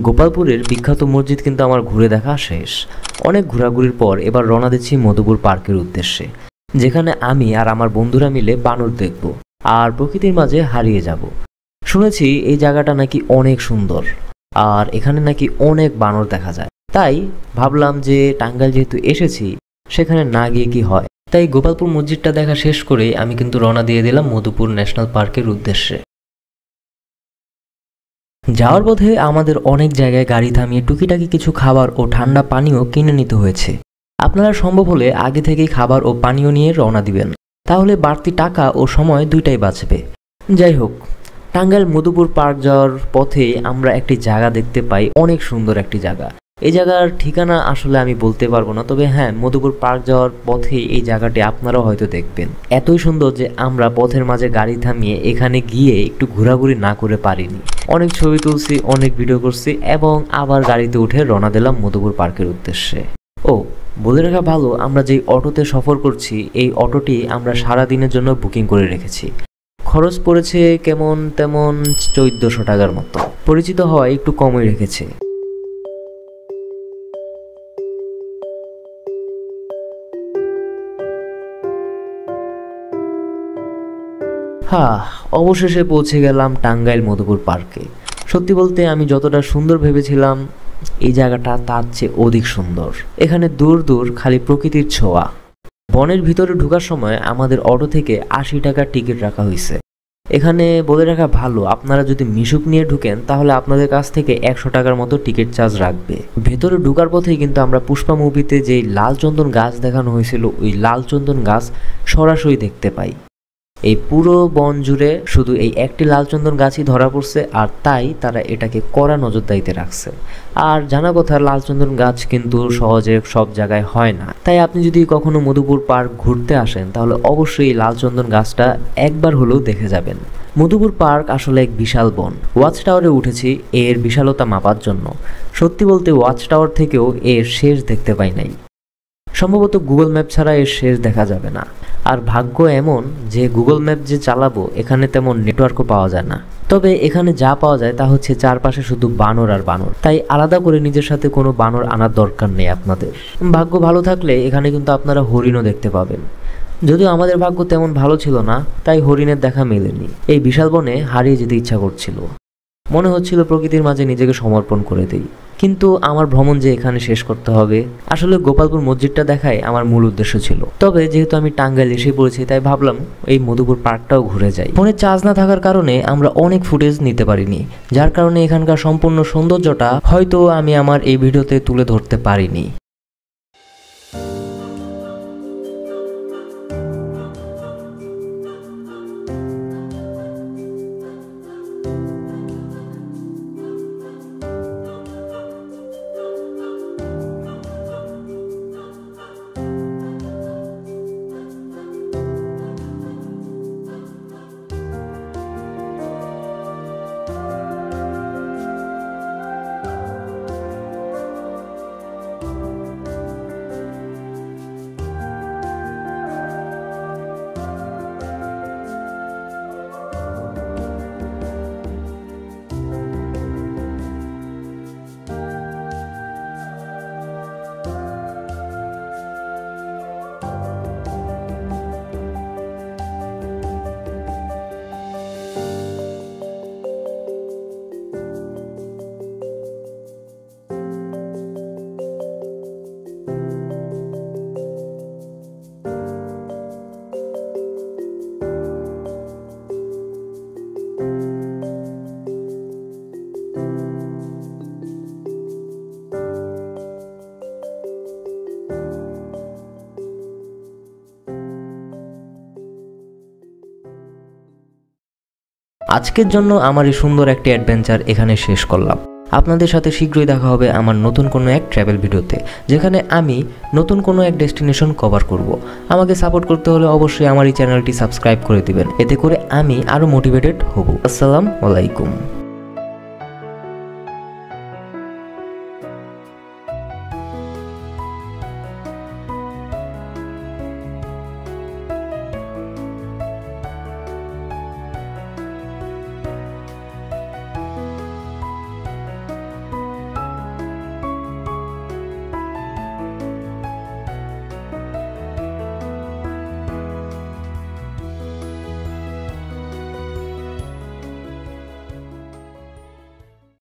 গোপালপুরের বিখ্যাত মসজিদ কিন্তু আমার ঘুরে দেখা শেষ। অনেক ঘোরাঘুরির পর এবার রওনা দিচ্ছি মধুপুর পার্কের উদ্দেশ্যে, যেখানে আমি আর আমার বন্ধুরা মিলে বানর দেখব আর প্রকৃতির মাঝে হারিয়ে যাব। শুনেছি এই জায়গাটা নাকি অনেক সুন্দর আর এখানে নাকি অনেক বানর দেখা যায়। তাই ভাবলাম যে টাঙ্গাইল যেহেতু এসেছি সেখানে না গিয়ে কি হয়। তাই গোপালপুর মসজিদটা দেখা শেষ করেই আমি কিন্তু রওনা দিয়ে দিলাম মধুপুর ন্যাশনাল পার্কের উদ্দেশ্যে। যাওয়ার পথে আমাদের অনেক জায়গায় গাড়ি থামিয়ে টুকিটাকি কিছু খাবার ও ঠান্ডা পানীয় কিনে নিতে হয়েছে। আপনারা সম্ভব হলে আগে থেকেই খাবার ও পানীয় নিয়ে রওনা দিবেন, তাহলে বাড়তি টাকা ও সময় দুইটাই বাঁচবে। যাই হোক, টাঙ্গাইল মধুপুর পার্ক যাওয়ার পথে আমরা একটি জায়গা দেখতে পাই, অনেক সুন্দর একটি জায়গা। এই জায়গার ঠিকানা আসলে আমি বলতে পারবো না, তবে হ্যাঁ, মধুপুর পার্ক যাওয়ার পথে এই জায়গাটি আপনারাও হয়তো দেখবেন। এতই সুন্দর যে আমরা পথের মাঝে গাড়ি থামিয়ে এখানে গিয়ে একটু ঘোরাঘুরি না করে পারিনি। অনেক ছবি তুলছি, অনেক ভিডিও করছি এবং আবার গাড়িতে উঠে রওনা দিলাম মধুপুর পার্কের উদ্দেশ্যে। ও বলে রাখা ভালো, আমরা যেই অটোতে সফর করছি এই অটোটি আমরা সারা দিনের জন্য বুকিং করে রেখেছি। খরচ পড়েছে কেমন তেমন 1400 টাকার মতো। পরিচিত হওয়ায় একটু কমই রেখেছে। অবশেষে পৌঁছে গেলাম টাঙ্গাইল মধুপুর পার্কে। সত্যি বলতে আমি যতটা সুন্দর ভেবেছিলাম এই জায়গাটা তার চেয়ে অধিক সুন্দর। এখানে দূর দূর খালি প্রকৃতির ছোঁয়া। বনের ভিতরে ঢোকার সময় আমাদের অটো থেকে 80 টাকার টিকিট রাখা হয়েছে। এখানে বলে রাখা ভালো, আপনারা যদি মিশুক নিয়ে ঢুকেন তাহলে আপনাদের কাছ থেকে 100 টাকার মতো টিকিট চার্জ রাখবে। ভেতরে ঢোকার পথেই কিন্তু আমরা পুষ্পা মুভিতে যেই লাল চন্দন গাছ দেখানো হয়েছিল ওই লাল চন্দন গাছ সরাসরি দেখতে পাই। এই পুরো বন জুড়ে শুধু এই একটি লালচন্দন গাছই ধরা পড়ছে, আর তাই তারা এটাকে কড়া নজরদারিতে রাখছে। আর জানা কথা, লালচন্দন গাছ কিন্তু সহজে সব জায়গায় হয় না। তাই আপনি যদি কখনো মধুপুর পার্ক ঘুরতে আসেন তাহলে অবশ্যই এই লালচন্দন গাছটা একবার হলেও দেখে যাবেন। মধুপুর পার্ক আসলে এক বিশাল বন। ওয়াচ টাওয়ারে উঠেছি এর বিশালতা মাপার জন্য। সত্যি বলতে ওয়াচ টাওয়ার থেকেও এর শেষ দেখতে পাই নাই। সম্ভবত গুগল ম্যাপ ছাড়া এর শেষ দেখা যাবে না। আর ভাগ্য এমন যে গুগল ম্যাপ যে চালাবো এখানে তেমন নেটওয়ার্কও পাওয়া যায় না। তবে এখানে যা পাওয়া যায় তা হচ্ছে চারপাশে শুধু বানর আর বানর। তাই আলাদা করে নিজের সাথে কোনো বানর আনার দরকার নেই আপনাদের। ভাগ্য ভালো থাকলে এখানে কিন্তু আপনারা হরিণও দেখতে পাবেন। যদিও আমাদের ভাগ্য তেমন ভালো ছিল না, তাই হরিণের দেখা মেলেনি। এই বিশাল বনে হারিয়ে যেতে ইচ্ছা করছিল। মনে হচ্ছিল প্রকৃতির মাঝে নিজেকে সমর্পণ করে দেই, কিন্তু আমার ভ্রমণ যে এখানে শেষ করতে হবে। আসলে গোপালপুর মসজিদটা দেখাই আমার মূল উদ্দেশ্য ছিল। তবে যেহেতু আমি টাঙ্গাইল এসে পড়েছি তাই ভাবলাম এই মধুপুর পার্কটাও ঘুরে যাই। ফোনে চার্জ না থাকার কারণে আমরা অনেক ফুটেজ নিতে পারিনি, যার কারণে এখানকার সম্পূর্ণ সৌন্দর্যটা হয়তো আমি আমার এই ভিডিওতে তুলে ধরতে পারিনি। আজকের জন্য আমার এই সুন্দর একটি অ্যাডভেঞ্চার এখানে শেষ করলাম। আপনাদের সাথে শীঘ্রই দেখা হবে আমার নতুন কোনো এক ট্রাভেল ভিডিওতে, যেখানে আমি নতুন কোনো এক ডেস্টিনেশন কভার করব। আমাকে সাপোর্ট করতে হলে অবশ্যই আমার এই চ্যানেলটি সাবস্ক্রাইব করে দিবেন, এতে করে আমি আরও মোটিভেটেড হব। আসসালামু আলাইকুম।